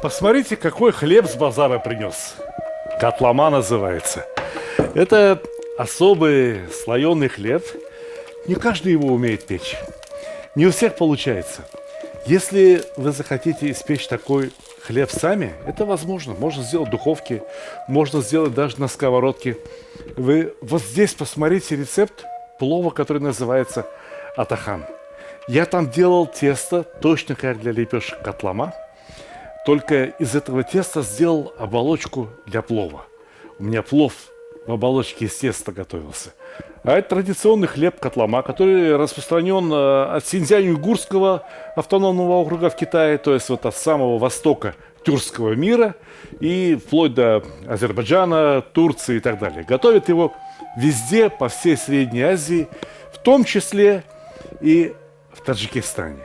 Посмотрите, какой хлеб с базара принес. Котлама называется. Это особый слоеный хлеб. Не каждый его умеет печь. Не у всех получается. Если вы захотите испечь такой хлеб сами, это возможно. Можно сделать в духовке, можно сделать даже на сковородке. Вы вот здесь посмотрите рецепт плова, который называется атахан. Я там делал тесто, точно как для лепешек котлама. Только из этого теста сделал оболочку для плова. У меня плов в оболочке из теста готовился. А это традиционный хлеб котлама, который распространен от Синьцзянь-Уйгурского автономного округа в Китае, то есть вот от самого востока тюркского мира и вплоть до Азербайджана, Турции и так далее. Готовят его везде, по всей Средней Азии, в том числе и в Таджикистане.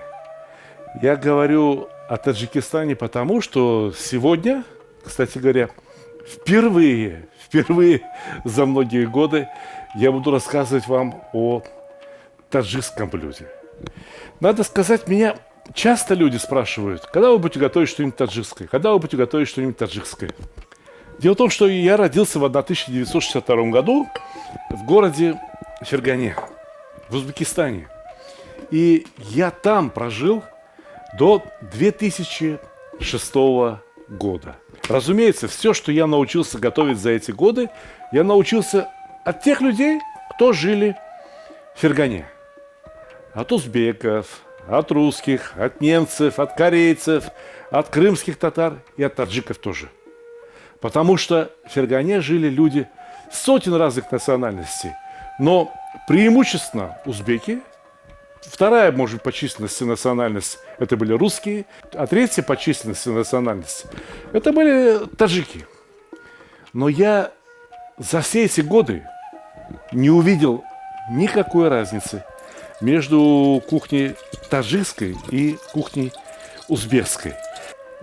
Я говорю о Таджикистане потому, что сегодня, кстати говоря, впервые за многие годы я буду рассказывать вам о таджикском блюде. Надо сказать, меня часто люди спрашивают, когда вы будете готовить что-нибудь таджикское, когда вы будете готовить что-нибудь таджикское. Дело в том, что я родился в 1962 году в городе Фергане, в Узбекистане. И я там прожил до 2006 года. Разумеется, все, что я научился готовить за эти годы, я научился от тех людей, кто жили в Фергане. От узбеков, от русских, от немцев, от корейцев, от крымских татар и от таджиков тоже. Потому что в Фергане жили люди сотен разных национальностей. Но преимущественно узбеки. Вторая, может быть, по численности национальность – это были русские, а третья по численности национальность – это были таджики. Но я за все эти годы не увидел никакой разницы между кухней таджикской и кухней узбекской.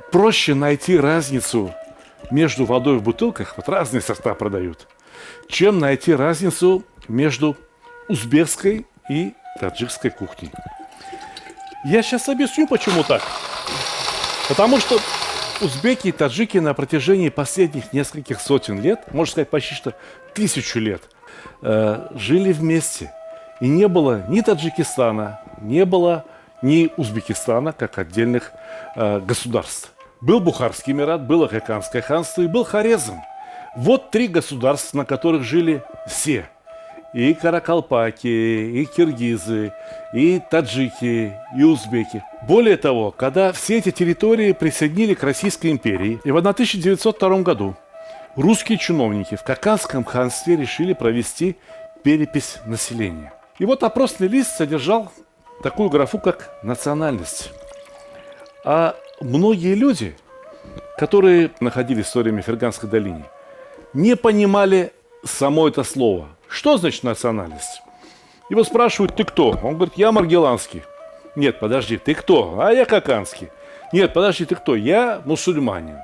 Проще найти разницу между водой в бутылках, вот разные сорта продают, чем найти разницу между узбекской и таджикской кухней. Я сейчас объясню, почему так. Потому что узбеки и таджики на протяжении последних нескольких сотен лет, можно сказать, почти что 1000 лет, жили вместе. И не было ни Таджикистана, не было ни Узбекистана, как отдельных государств. Был Бухарский Эмират, было Хаканское ханство и был Хорезм. Вот 3 государства, на которых жили все. И каракалпаки, и киргизы, и таджики, и узбеки. Более того, когда все эти территории присоединили к Российской империи, и в 1902 году русские чиновники в Хаканском ханстве решили провести перепись населения. И вот опросный лист содержал такую графу, как национальность. А многие люди, которые находились в то время в Ферганской долине, не понимали само это слово. Что значит национальность? Его спрашивают, ты кто? Он говорит, я маргеланский. Нет, подожди, ты кто? А я хаканский. Нет, подожди, ты кто? Я мусульманин.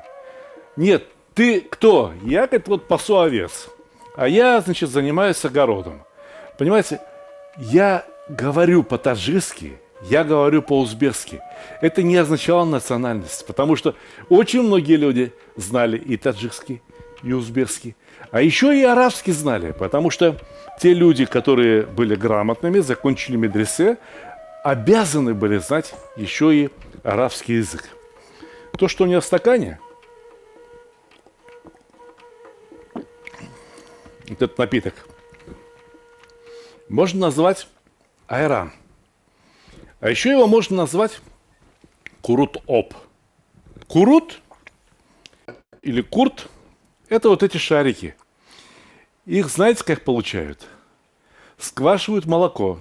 Нет, ты кто? Я, говорит, вот пасу овец. А я, значит, занимаюсь огородом. Понимаете, я говорю по-таджикски, я говорю по-узбекски. Это не означало национальность, потому что очень многие люди знали и таджикский, и узбекский. А еще и арабский знали, потому что те люди, которые были грамотными, закончили медресе, обязаны были знать еще и арабский язык. То, что у меня в стакане, этот напиток, можно назвать айран. А еще его можно назвать курут-оп. Курут или курт – это вот эти шарики. Их знаете, как получают? Сквашивают молоко.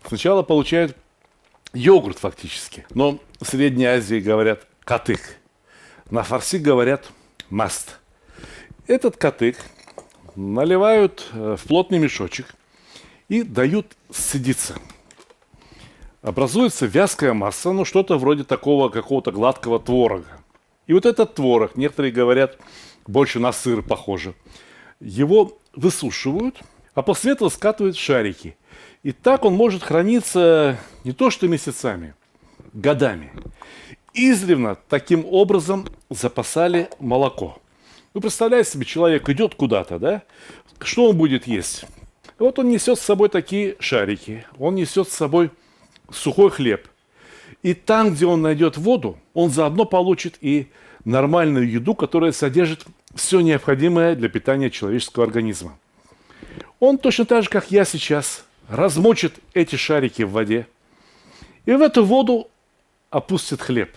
Сначала получают йогурт фактически. Но в Средней Азии говорят катык. На фарси говорят маст. Этот катык наливают в плотный мешочек и дают сцедиться. Образуется вязкая масса, ну что-то вроде такого какого-то гладкого творога. И вот этот творог, некоторые говорят, больше на сыр похоже, его высушивают, а после этого скатывают в шарики. И так он может храниться не то что месяцами, годами. издревле таким образом запасали молоко. Вы представляете себе, человек идет куда-то, да? Что он будет есть? Вот он несет с собой такие шарики, он несет с собой сухой хлеб. И там, где он найдет воду, он заодно получит и нормальную еду, которая содержит все необходимое для питания человеческого организма. Он точно так же, как я сейчас, размочит эти шарики в воде и в эту воду опустит хлеб.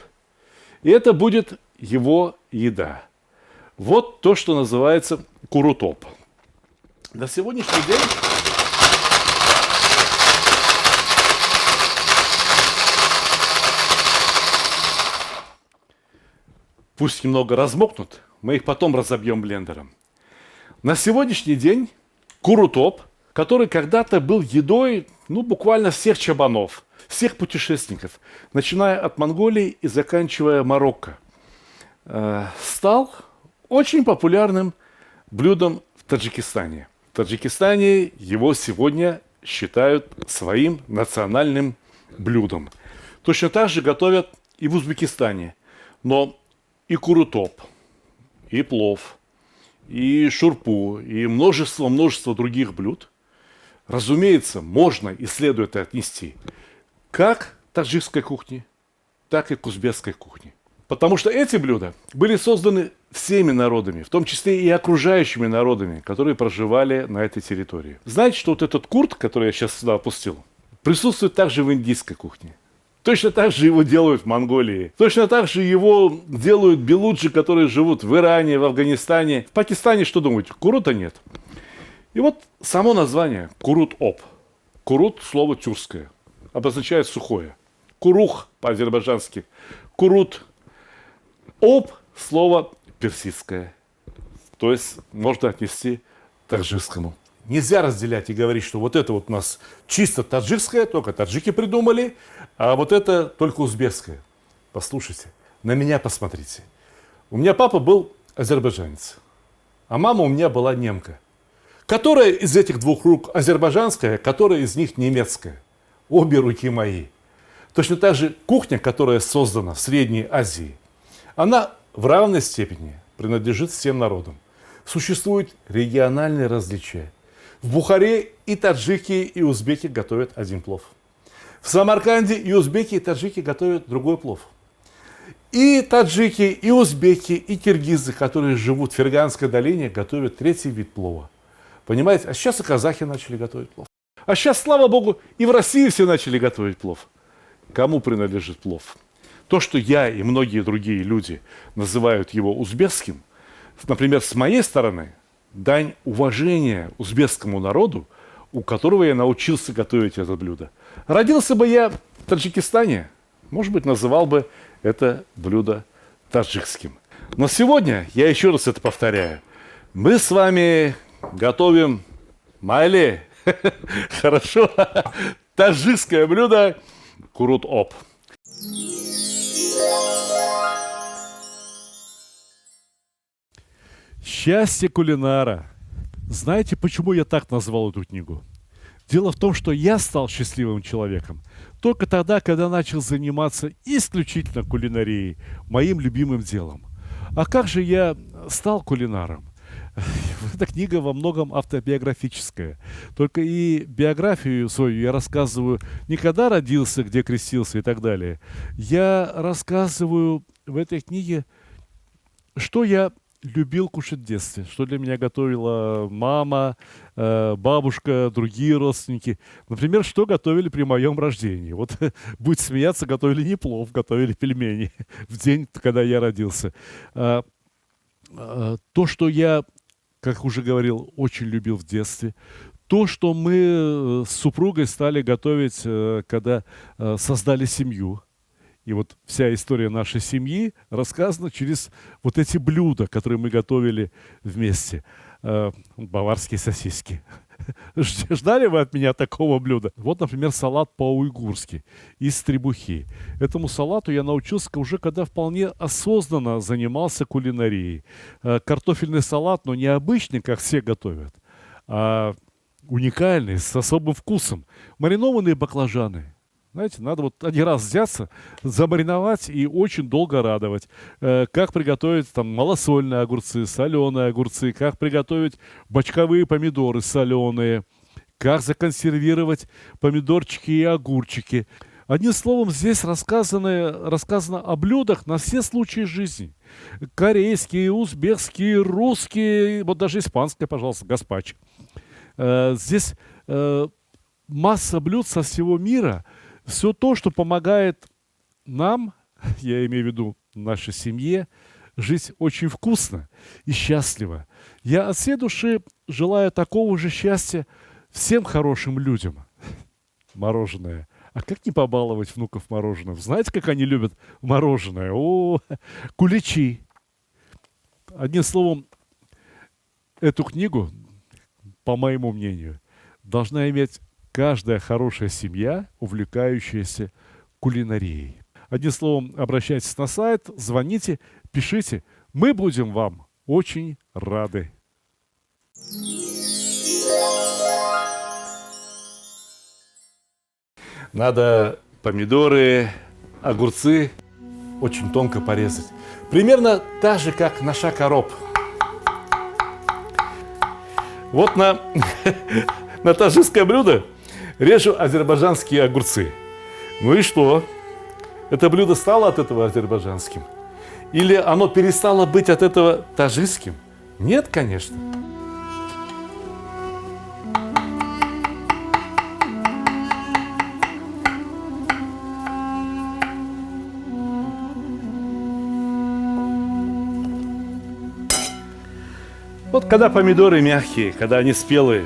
И это будет его еда. Вот то, что называется курутоп. На сегодняшний день пусть немного размокнут, мы их потом разобьем блендером. На сегодняшний день курутоп, который когда-то был едой, буквально всех чабанов, всех путешественников, начиная от Монголии и заканчивая Марокко, стал очень популярным блюдом в Таджикистане. В Таджикистане его сегодня считают своим национальным блюдом. Точно так же готовят и в Узбекистане. Но и курутоп, и плов, и шурпу, и множество других блюд, разумеется, можно и следует отнести как к таджикской кухне, так и к узбекской кухне. Потому что эти блюда были созданы всеми народами, в том числе и окружающими народами, которые проживали на этой территории. Знаете, что вот этот курт, который я сейчас сюда опустил, присутствует также в индийской кухне. Точно так же его делают в Монголии. Точно так же его делают белуджи, которые живут в Иране, в Афганистане. В Пакистане, что думаете, курута нет? И вот само название курут-оп. Курут – слово тюркское, обозначает сухое. Курух по-азербайджански. Курут. Оп – слово персидское. То есть можно отнести к таджикскому. Нельзя разделять и говорить, что вот это вот у нас чисто таджикское, только таджики придумали, а вот это только узбекское. Послушайте, на меня посмотрите. У меня папа был азербайджанец, а мама у меня была немка. Которая из этих двух рук азербайджанская, которая из них немецкая? Обе руки мои. Точно так же кухня, которая создана в Средней Азии, она в равной степени принадлежит всем народам. Существуют региональные различия. В Бухаре и таджики, и узбеки готовят один плов. В Самарканде и узбеки, и таджики готовят другой плов. И таджики, и узбеки, и киргизы, которые живут в Ферганской долине, готовят третий вид плова. Понимаете? А сейчас и казахи начали готовить плов. А сейчас, слава богу, и в России все начали готовить плов. Кому принадлежит плов? То, что я и многие другие люди называют его узбекским, например, с моей стороны, дань уважения узбекскому народу, у которого я научился готовить это блюдо. Родился бы я в Таджикистане, может быть, называл бы это блюдо таджикским. Но сегодня, я еще раз это повторяю, мы с вами готовим майли, хорошо, таджикское блюдо курут-оп. Счастье кулинара. Знаете, почему я так назвал эту книгу? Дело в том, что я стал счастливым человеком только тогда, когда начал заниматься исключительно кулинарией, моим любимым делом. А как же я стал кулинаром? Эта книга во многом автобиографическая. Только и биографию свою я рассказываю не когда родился, где крестился и так далее. Я рассказываю в этой книге, что я любил кушать в детстве, что для меня готовила мама, бабушка, другие родственники. Например, что готовили при моем рождении. Вот, будь смеяться, готовили не плов, готовили пельмени в день, когда я родился. То, что я, как уже говорил, очень любил в детстве. То, что мы с супругой стали готовить, когда создали семью. И вот вся история нашей семьи рассказана через вот эти блюда, которые мы готовили вместе. Баварские сосиски. Ждали вы от меня такого блюда? Вот, например, салат по-уйгурски из требухи. Этому салату я научился уже, когда вполне осознанно занимался кулинарией. Картофельный салат, но не обычный, как все готовят, а уникальный, с особым вкусом. Маринованные баклажаны, Знаете, надо вот один раз взяться, замариновать и очень долго радовать. Как приготовить там малосольные огурцы, соленые огурцы, как приготовить бочковые помидоры соленые, как законсервировать помидорчики и огурчики. Одним словом, здесь рассказано о блюдах на все случаи жизни. Корейские, узбекские, русские, вот даже испанское, пожалуйста, гаспачо. Здесь масса блюд со всего мира. Все то, что помогает нам, я имею в виду нашей семье, жить очень вкусно и счастливо. Я от всей души желаю такого же счастья всем хорошим людям. Мороженое. А как не побаловать внуков мороженым? Знаете, как они любят мороженое? О, куличи. Одним словом, эту книгу, по моему мнению, должна иметь каждая хорошая семья, увлекающаяся кулинарией. Одним словом, обращайтесь на сайт, звоните, пишите. Мы будем вам очень рады. Надо помидоры, огурцы очень тонко порезать. Примерно так же, как наша короб. Вот на таджикское блюдо режу азербайджанские огурцы. Ну и что? Это блюдо стало от этого азербайджанским? Или оно перестало быть от этого таджикским? Нет, конечно. Вот когда помидоры мягкие, когда они спелые,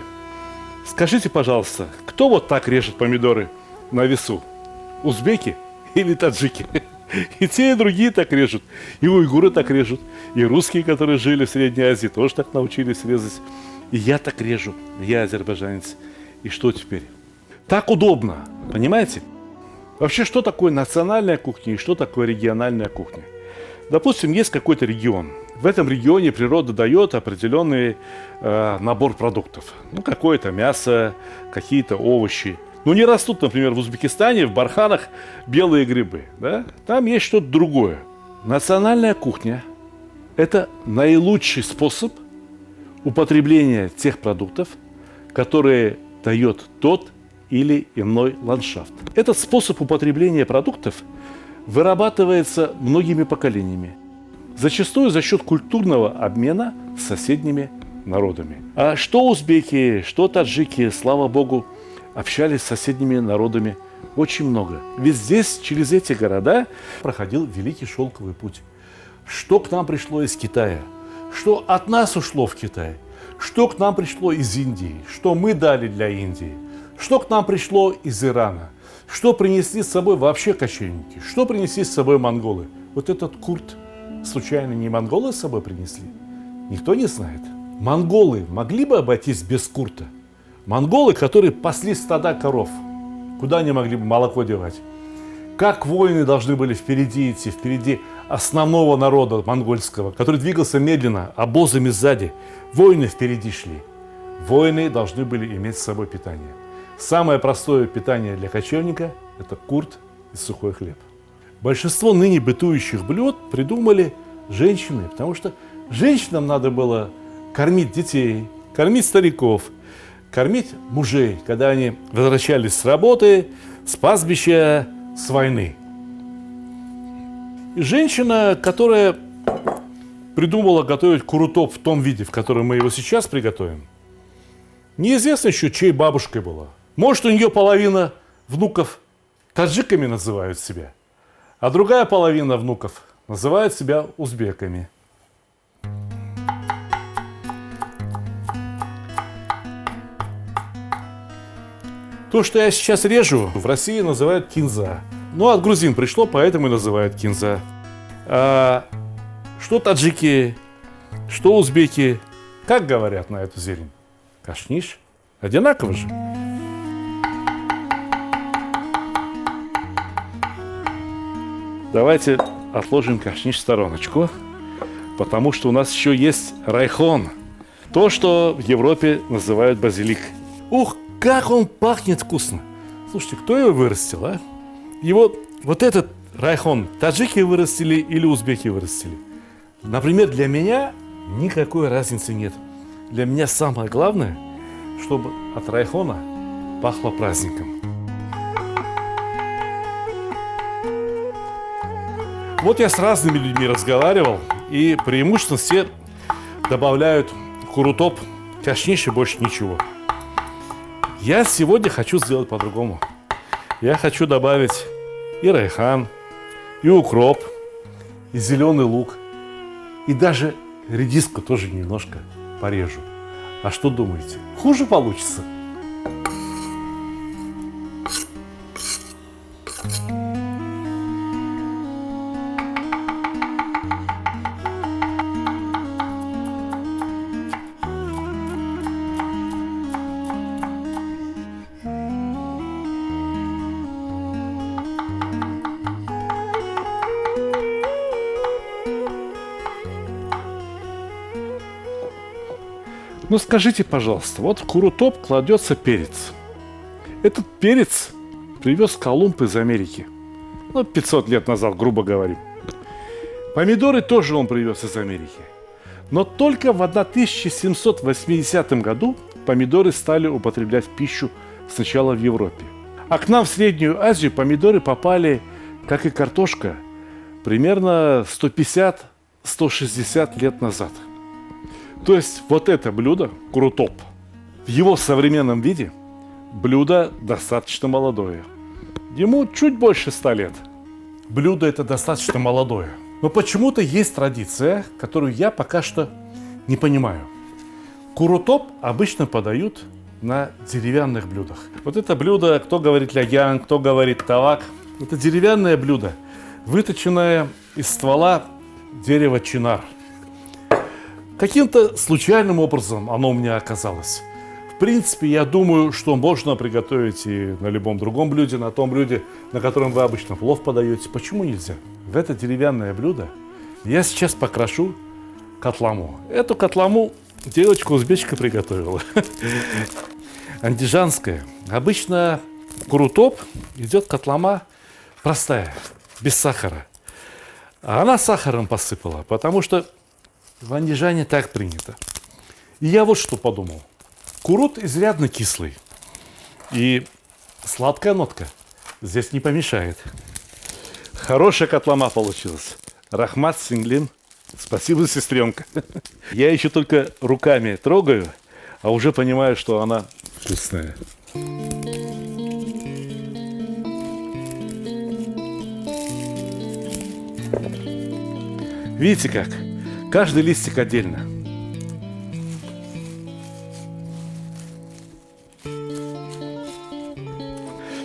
скажите, пожалуйста, кто вот так режет помидоры на весу? Узбеки или таджики? И те, и другие так режут. И уйгуры так режут. И русские, которые жили в Средней Азии, тоже так научились резать. И я так режу. Я азербайджанец. И что теперь? Так удобно. Понимаете? Вообще, что такое национальная кухня и что такое региональная кухня? Допустим, есть какой-то регион. В этом регионе природа дает определенный набор продуктов. Ну, какое-то мясо, какие-то овощи. Ну, не растут, например, в Узбекистане, в барханах белые грибы. Да? Там есть что-то другое. Национальная кухня – это наилучший способ употребления тех продуктов, которые дает тот или иной ландшафт. Этот способ употребления продуктов вырабатывается многими поколениями. Зачастую за счет культурного обмена с соседними народами. А что узбеки, что таджики, слава богу, общались с соседними народами очень много. Ведь здесь, через эти города, проходил Великий Шелковый путь. Что к нам пришло из Китая, что от нас ушло в Китай, что к нам пришло из Индии, что мы дали для Индии, что к нам пришло из Ирана, что принесли с собой вообще кочевники, что принесли с собой монголы. Вот этот курт случайно не монголы с собой принесли? Никто не знает. Монголы могли бы обойтись без курта? Монголы, которые пасли стада коров, куда они могли бы молоко девать? Как воины должны были впереди идти, впереди основного народа монгольского, который двигался медленно, обозами сзади. Воины впереди шли. Воины должны были иметь с собой питание. Самое простое питание для кочевника – это курт и сухой хлеб. Большинство ныне бытующих блюд придумали женщины, потому что женщинам надо было кормить детей, кормить стариков, кормить мужей, когда они возвращались с работы, с пастбища, с войны. И женщина, которая придумала готовить курутоп в том виде, в котором мы его сейчас приготовим, неизвестно еще, чьей бабушкой была. Может, у нее половина внуков таджиками называют себя, а другая половина внуков называют себя узбеками. То, что я сейчас режу, в России называют кинза. Ну, от грузин пришло, поэтому и называют кинза. А что таджики, что узбеки, как говорят на эту зелень? Кашниш. Одинаково же. Давайте отложим кашниш в стороночку, потому что у нас еще есть райхон. То, что в Европе называют базилик. Ух, как он пахнет вкусно! Слушайте, кто его вырастил, а? И вот этот райхон таджики вырастили или узбеки вырастили. Например, для меня никакой разницы нет. Для меня самое главное, чтобы от райхона пахло праздником. Вот я с разными людьми разговаривал, и преимущественно все добавляют курутоп, точнее, больше ничего. Я сегодня хочу сделать по-другому. Я хочу добавить и райхан, и укроп, и зеленый лук, и даже редиску тоже немножко порежу. А что думаете? Хуже получится? Ну скажите, пожалуйста, вот в курутоп кладется перец. Этот перец привез Колумб из Америки. 500 лет назад, грубо говоря. Помидоры тоже он привез из Америки. Но только в 1780 году помидоры стали употреблять в пищу сначала в Европе. А к нам в Среднюю Азию помидоры попали, как и картошка, примерно 150-160 лет назад. То есть вот это блюдо, курутоп, в его современном виде, блюдо достаточно молодое. Ему чуть больше 100 лет. Блюдо это достаточно молодое. Но почему-то есть традиция, которую я пока что не понимаю. Курутоп обычно подают на деревянных блюдах. Вот это блюдо, кто говорит лягян, кто говорит тавак. Это деревянное блюдо, выточенное из ствола дерева чинар. Каким-то случайным образом оно у меня оказалось. В принципе, я думаю, что можно приготовить и на любом другом блюде, на том блюде, на котором вы обычно плов подаете. Почему нельзя? В это деревянное блюдо я сейчас покрашу катламу. Эту катламу девочка-узбечка приготовила. Андижанская. Обычно курутоп идет катлама простая, без сахара. А она сахаром посыпала, потому что в Андижане так принято. И я вот что подумал. Курут изрядно кислый. И сладкая нотка здесь не помешает. Хорошая катлама получилась. Рахмат, синглим. Спасибо, сестренка. Я еще только руками трогаю, а уже понимаю, что она вкусная. Видите как? Каждый листик отдельно.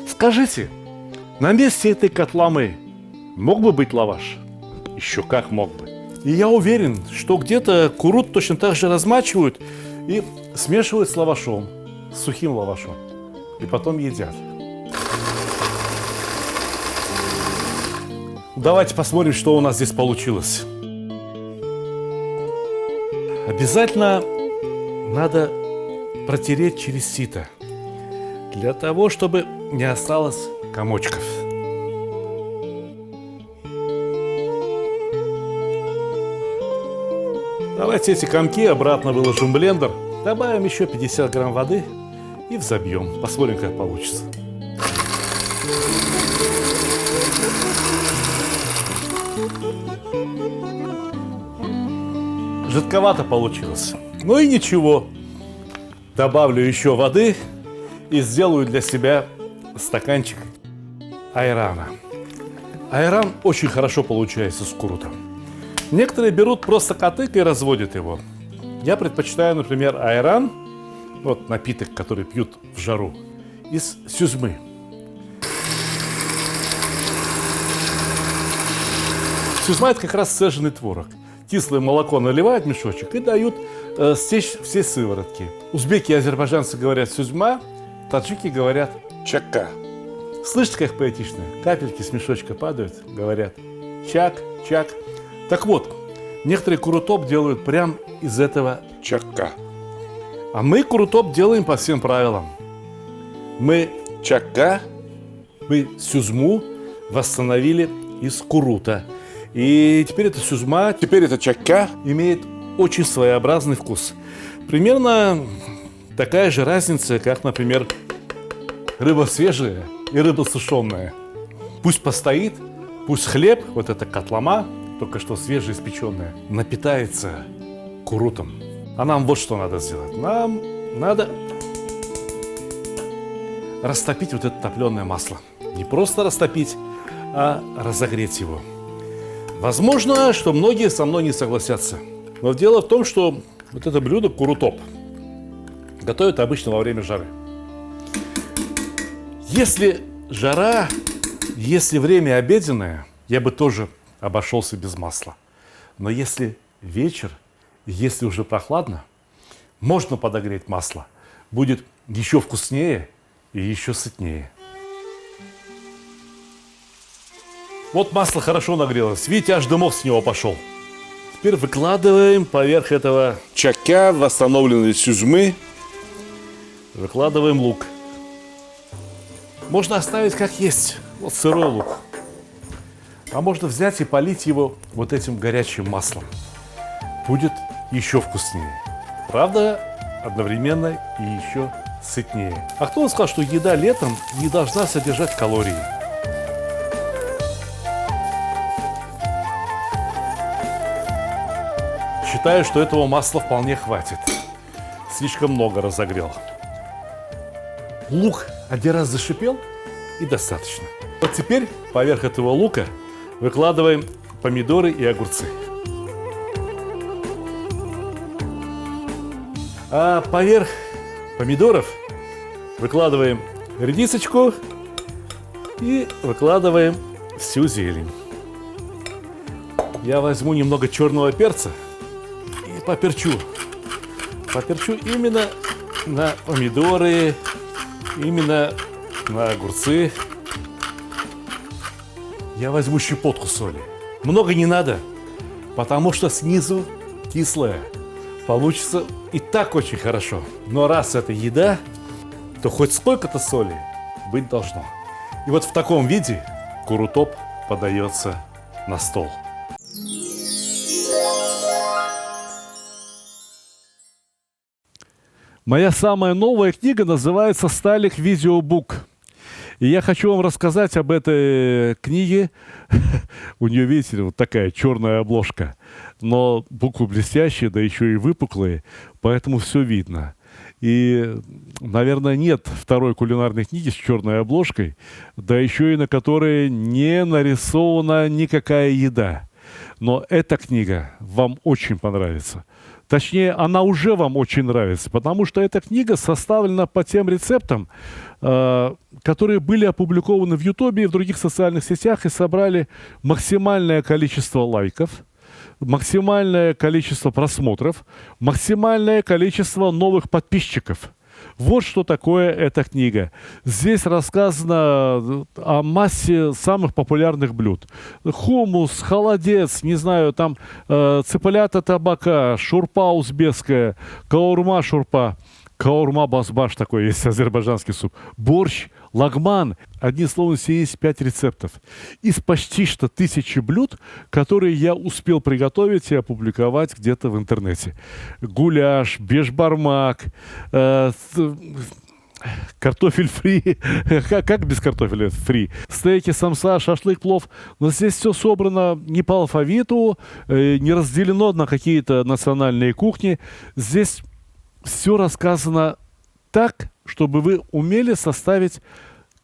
Скажите, на месте этой катламы мог бы быть лаваш? Еще как мог бы. И я уверен, что где-то курут точно так же размачивают и смешивают с лавашом, с сухим лавашом. И потом едят. Давайте посмотрим, что у нас здесь получилось. Обязательно надо протереть через сито, для того, чтобы не осталось комочков. Давайте эти комки обратно выложим в блендер, добавим еще 50 грамм воды и взобьем. Посмотрим, как получится. Жидковато получилось. Ну и ничего. Добавлю еще воды и сделаю для себя стаканчик айрана. Айран очень хорошо получается с курутом. Некоторые берут просто катык и разводят его. Я предпочитаю, например, айран, вот напиток, который пьют в жару, из сюзьмы. Сюзьма – это как раз сцеженный творог. Кислое молоко наливают в мешочек и дают стечь все сыворотки. Узбеки и азербайджанцы говорят сюзьма, таджики говорят чакка. Слышите, как поэтично? Капельки с мешочка падают, говорят чак, чак. Так вот, некоторые курутоп делают прям из этого чакка. А мы курутоп делаем по всем правилам. Мы чакка, мы сюзьму восстановили из курута. И теперь эта сюзма, теперь эта чакка имеет очень своеобразный вкус. Примерно такая же разница, как, например, рыба свежая и рыба сушеная. Пусть постоит, пусть хлеб, вот эта котлама, только что свежеиспеченная, напитается курутом. А нам вот что надо сделать. Нам надо растопить вот это топленое масло. Не просто растопить, а разогреть его. Возможно, что многие со мной не согласятся. Но дело в том, что вот это блюдо курутоп готовят обычно во время жары. Если жара, если время обеденное, я бы тоже обошелся без масла. Но если вечер, если уже прохладно, можно подогреть масло. Будет еще вкуснее и еще сытнее. Вот масло хорошо нагрелось. Видите, аж дымок с него пошел. Теперь выкладываем поверх этого чакя, восстановленной сюзмы, выкладываем лук. Можно оставить как есть, вот сырой лук. А можно взять и полить его вот этим горячим маслом. Будет еще вкуснее. Правда, одновременно и еще сытнее. А кто сказал, что еда летом не должна содержать калории? Считаю, что этого масла вполне хватит. Слишком много разогрел. Лук один раз зашипел и достаточно. Вот теперь поверх этого лука выкладываем помидоры и огурцы. А поверх помидоров выкладываем редисочку и выкладываем всю зелень. Я возьму немного черного перца и поперчу. Поперчу именно на помидоры, именно на огурцы. Я возьму щепотку соли. Много не надо, потому что снизу кислое. Получится и так очень хорошо. Но раз это еда, то хоть сколько-то соли быть должно. И вот в таком виде курутоп подается на стол. Моя самая новая книга называется «Сталик Видеобук». И я хочу вам рассказать об этой книге. У нее, видите, вот такая черная обложка. Но буквы блестящие, да еще и выпуклые, поэтому все видно. И, наверное, нет второй кулинарной книги с черной обложкой, да еще и на которой не нарисована никакая еда. Но эта книга вам очень понравится. Точнее, она уже вам очень нравится, потому что эта книга составлена по тем рецептам, которые были опубликованы в Ютубе и в других социальных сетях и собрали максимальное количество лайков, максимальное количество просмотров, максимальное количество новых подписчиков. Вот что такое эта книга. Здесь рассказано о массе самых популярных блюд. Хумус, холодец, не знаю, там цыплята табака, шурпа узбекская, каурма шурпа, каурма басбаш такой есть, азербайджанский суп, борщ, лагман. Одним словом, 75 рецептов. Из почти что 1000 блюд, которые я успел приготовить и опубликовать где-то в интернете. Гуляш, бешбармак, картофель фри. Как без картофеля фри? Стейки, самса, шашлык, плов. Но здесь все собрано не по алфавиту, не разделено на какие-то национальные кухни. Здесь все рассказано так, чтобы вы умели составить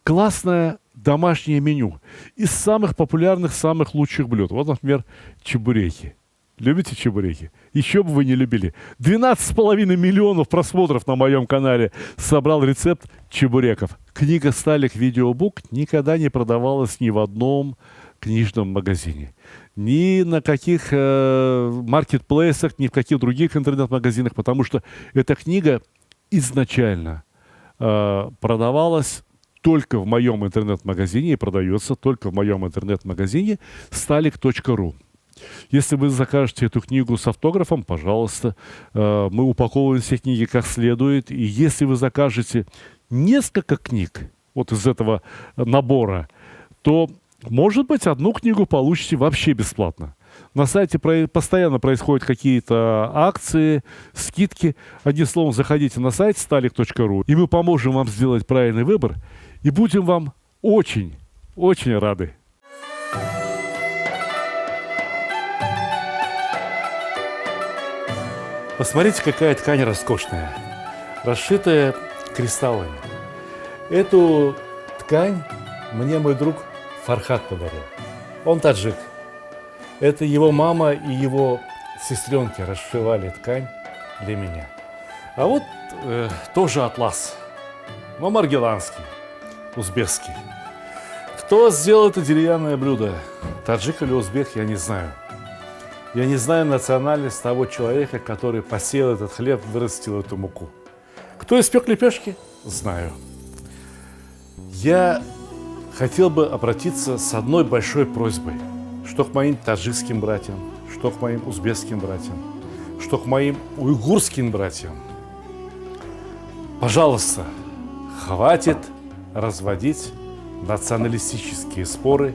классное домашнее меню из самых популярных, самых лучших блюд. Вот, например, чебуреки. Любите чебуреки? Еще бы вы не любили. 12,5 миллионов просмотров на моем канале собрал рецепт чебуреков. Книга «Сталик Видеобук» никогда не продавалась ни в одном книжном магазине. Ни на каких маркетплейсах, ни в каких других интернет-магазинах, потому что эта книга изначально продавалась только в моем интернет-магазине и продается только в моем интернет-магазине stalik.ru. Если вы закажете эту книгу с автографом, пожалуйста, мы упаковываем все книги как следует. И если вы закажете несколько книг вот из этого набора, то Может быть, одну книгу получите вообще бесплатно. На сайте постоянно происходят какие-то акции, скидки. Одним словом, заходите на сайт stalik.ru, и мы поможем вам сделать правильный выбор, и будем вам очень, очень рады. Посмотрите, какая ткань роскошная, расшитая кристаллами. Эту ткань мне мой друг Фархат подарил. Он таджик. Это его мама и его сестренки расшивали ткань для меня. А вот тоже атлас, но маргеланский, узбекский. Кто сделал это деревянное блюдо? Таджик или узбек, я не знаю. Я не знаю национальность того человека, который посеял этот хлеб, вырастил эту муку. Кто испек лепешки? Знаю. Я хотел бы обратиться с одной большой просьбой. Что к моим таджикским братьям, что к моим узбекским братьям, что к моим уйгурским братьям. Пожалуйста, хватит разводить националистические споры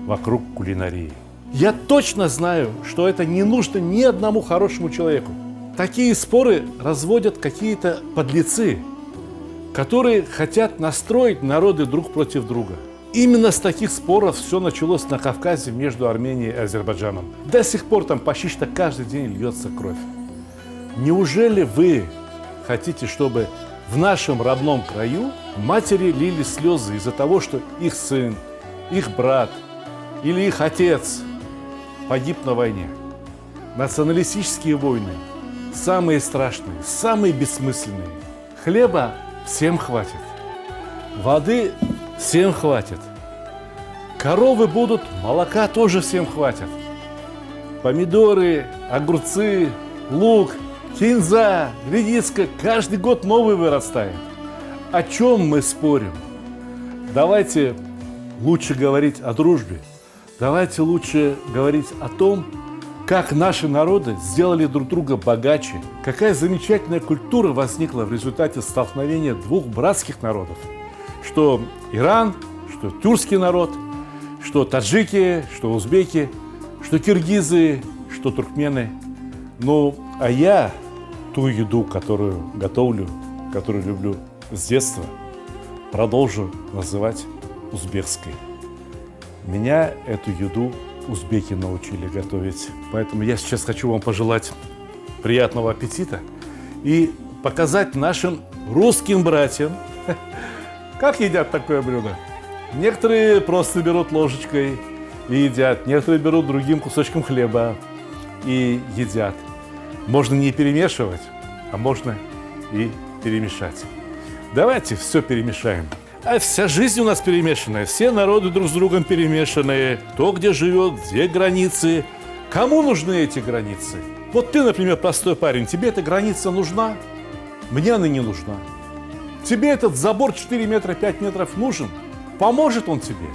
вокруг кулинарии. Я точно знаю, что это не нужно ни одному хорошему человеку. Такие споры разводят какие-то подлецы, которые хотят настроить народы друг против друга. Именно с таких споров все началось на Кавказе между Арменией и Азербайджаном. До сих пор там почти что каждый день льется кровь. Неужели вы хотите, чтобы в нашем родном краю матери лили слезы из-за того, что их сын, их брат или их отец погиб на войне? Националистические войны самые страшные, самые бессмысленные. Хлеба всем хватит, воды всем хватит, коровы будут, молока тоже всем хватит. Помидоры, огурцы, лук, кинза, редиска каждый год новый вырастает. О чем мы спорим? Давайте лучше говорить о дружбе. Давайте лучше говорить о том, как наши народы сделали друг друга богаче, какая замечательная культура возникла в результате столкновения двух братских народов. Что Иран, что тюркский народ, что таджики, что узбеки, что киргизы, что туркмены. Ну, а я ту еду, которую готовлю, которую люблю с детства, продолжу называть узбекской. Меня эту еду узбеки научили готовить. Поэтому я сейчас хочу вам пожелать приятного аппетита и показать нашим русским братьям, как едят такое блюдо. Некоторые просто берут ложечкой и едят, некоторые берут другим кусочком хлеба и едят. Можно не перемешивать, а можно и перемешать. Давайте все перемешаем. А вся жизнь у нас перемешанная, все народы друг с другом перемешанные. Кто где живет, где границы. Кому нужны эти границы? Вот ты, например, простой парень, тебе эта граница нужна? Мне она не нужна. Тебе этот забор 4 метра, 5 метров нужен? Поможет он тебе?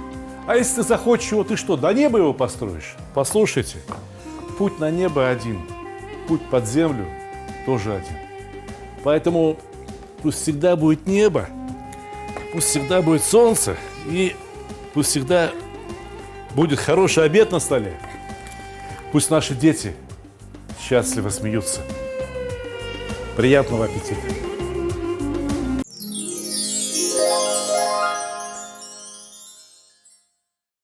А если ты захочешь его, ты что, до неба его построишь? Послушайте, путь на небо один, путь под землю тоже один. Поэтому пусть всегда будет небо, пусть всегда будет солнце, и пусть всегда будет хороший обед на столе. Пусть наши дети счастливо смеются. Приятного аппетита!